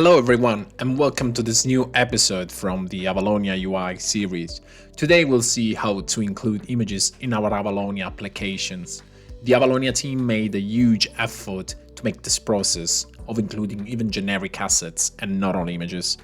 Hello everyone and welcome to this new episode from the Avalonia UI series. Today we'll see how to include images in our Avalonia applications. The Avalonia team made a huge effort to make this process of including even generic assets and not only images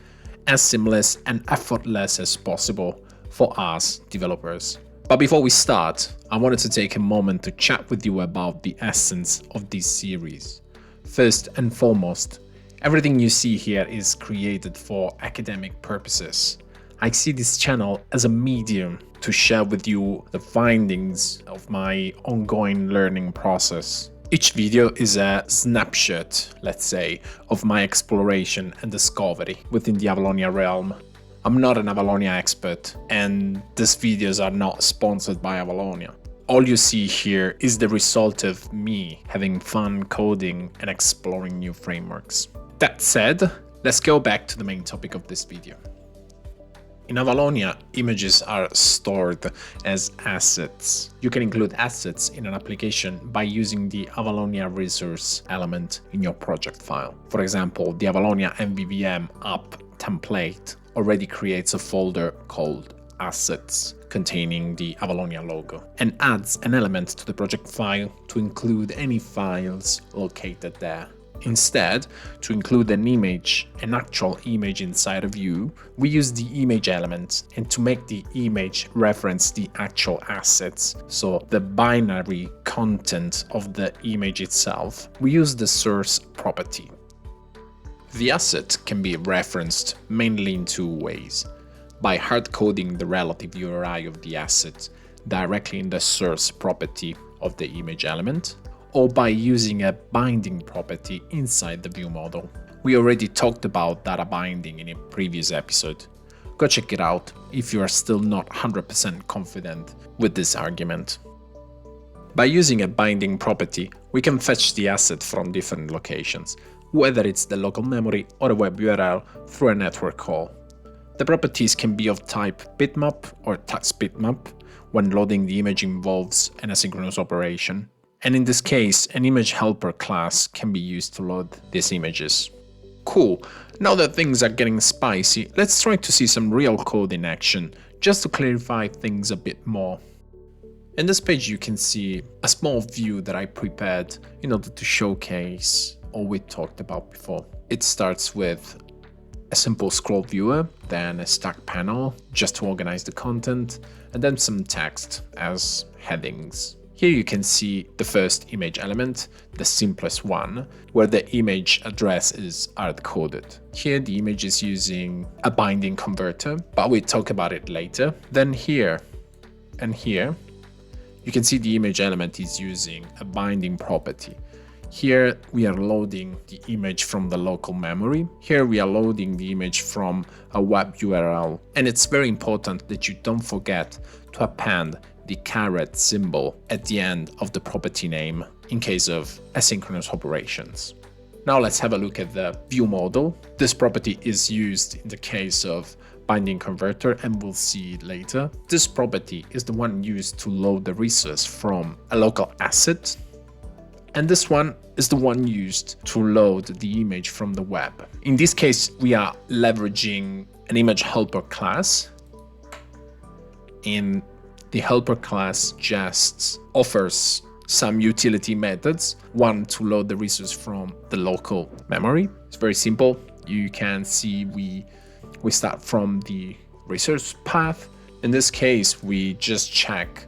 as seamless and effortless as possible for us developers. But before we start, I wanted to take a moment to chat with you about the essence of this series. First and foremost, everything you see here is created for academic purposes. I see this channel as a medium to share with you the findings of my ongoing learning process. Each video is a snapshot, let's say, of my exploration and discovery within the Avalonia realm. I'm not an Avalonia expert, and these videos are not sponsored by Avalonia. All you see here is the result of me having fun coding and exploring new frameworks. That said, let's go back to the main topic of this video. In Avalonia, images are stored as assets. You can include assets in an application by using the Avalonia resource element in your project file. For example, the Avalonia MVVM app template already creates a folder called Assets containing the Avalonia logo and adds an element to the project file to include any files located there. Instead, to include an actual image inside a view, we use the image element, and to make the image reference the actual assets, so the binary content of the image itself, we use the source property. The asset can be referenced mainly in two ways: by hard-coding the relative URI of the asset directly in the source property of the image element, or by using a binding property inside the view model. We already talked about data binding in a previous episode. Go check it out if you are still not 100% confident with this argument. By using a binding property, we can fetch the asset from different locations, whether it's the local memory or a web URL through a network call. The properties can be of type bitmap or text bitmap. When loading the image involves an asynchronous operation. And in this case, an image helper class can be used to load these images. Cool, now that things are getting spicy, let's try to see some real code in action, just to clarify things a bit more. In this page you can see a small view that I prepared in order to showcase all we talked about before. It starts with a simple scroll viewer, then a stack panel just to organize the content, and then some text as headings. Here you can see the first image element, the simplest one, where the image address is hard-coded. Here the image is using a binding converter, but we'll talk about it later. Then here and here, you can see the image element is using a binding property. Here we are loading the image from the local memory. Here we are loading the image from a web URL. And it's very important that you don't forget to append the caret symbol at the end of the property name in case of asynchronous operations. Now let's have a look at the view model. This property is used in the case of binding converter, and we'll see it later. This property is the one used to load the resource from a local asset, and this one is the one used to load the image from the web. In this case, we are leveraging an image helper class. In the helper class just offers some utility methods, one to load the resource from the local memory. It's very simple. You can see we start from the resource path. In this case, we just check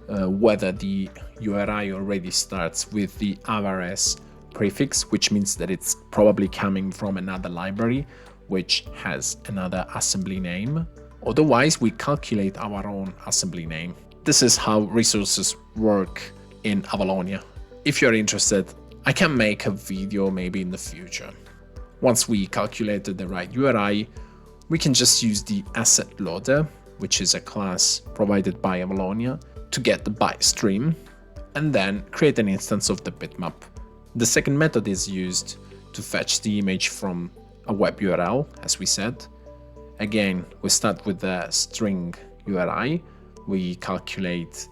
whether the URI already starts with the avars prefix, which means that it's probably coming from another library which has another assembly name. Otherwise, we calculate our own assembly name. This is how resources work in Avalonia. If you're interested, I can make a video maybe in the future. Once we calculated the right URI, we can just use the asset loader, which is a class provided by Avalonia, to get the byte stream, and then create an instance of the bitmap. The second method is used to fetch the image from a web URL, as we said. Again, we start with the string URI, we calculate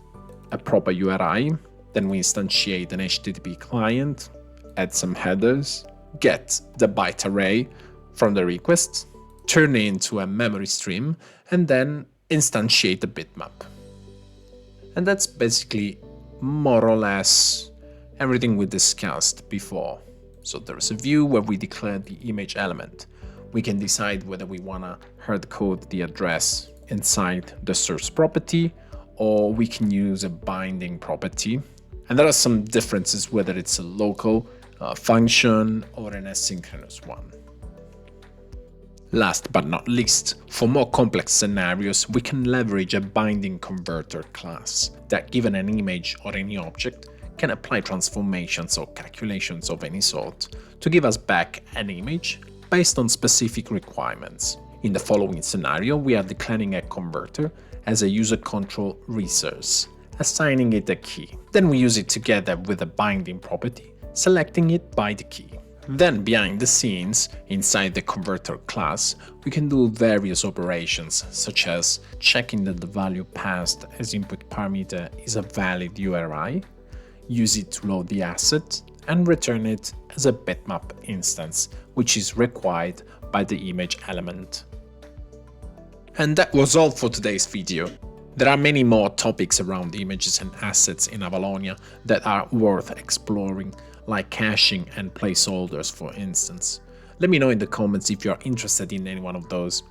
a proper URI, then we instantiate an HTTP client, add some headers, get the byte array from the request, turn it into a memory stream, and then instantiate the bitmap. And that's basically more or less everything we discussed before. So there's a view where we declare the image element. We can decide whether we want to hardcode the address inside the source property, or we can use a binding property. And there are some differences whether it's a local function or an asynchronous one. Last but not least, for more complex scenarios, we can leverage a binding converter class that, given an image or any object, can apply transformations or calculations of any sort to give us back an image based on specific requirements. In the following scenario, we are declaring a converter as a user control resource, assigning it a key. Then we use it together with a binding property, selecting it by the key. Then behind the scenes, inside the converter class, we can do various operations, such as checking that the value passed as input parameter is a valid URI, use it to load the asset, and return it as a bitmap instance, which is required by the image element. And that was all for today's video. There are many more topics around images and assets in Avalonia that are worth exploring, like caching and placeholders, for instance. Let me know in the comments if you're interested in any one of those.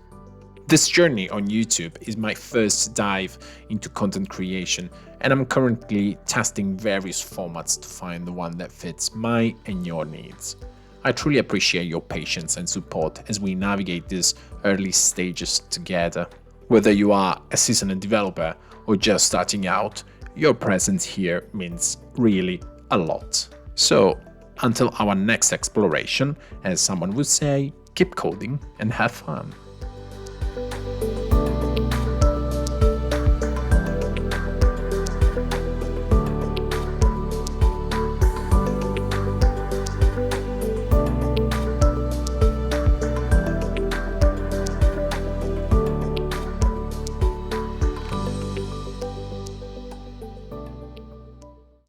This journey on YouTube is my first dive into content creation, and I'm currently testing various formats to find the one that fits my and your needs. I truly appreciate your patience and support as we navigate these early stages together. Whether you are a seasoned developer or just starting out, your presence here means really a lot. So, until our next exploration, as someone would say, keep coding and have fun.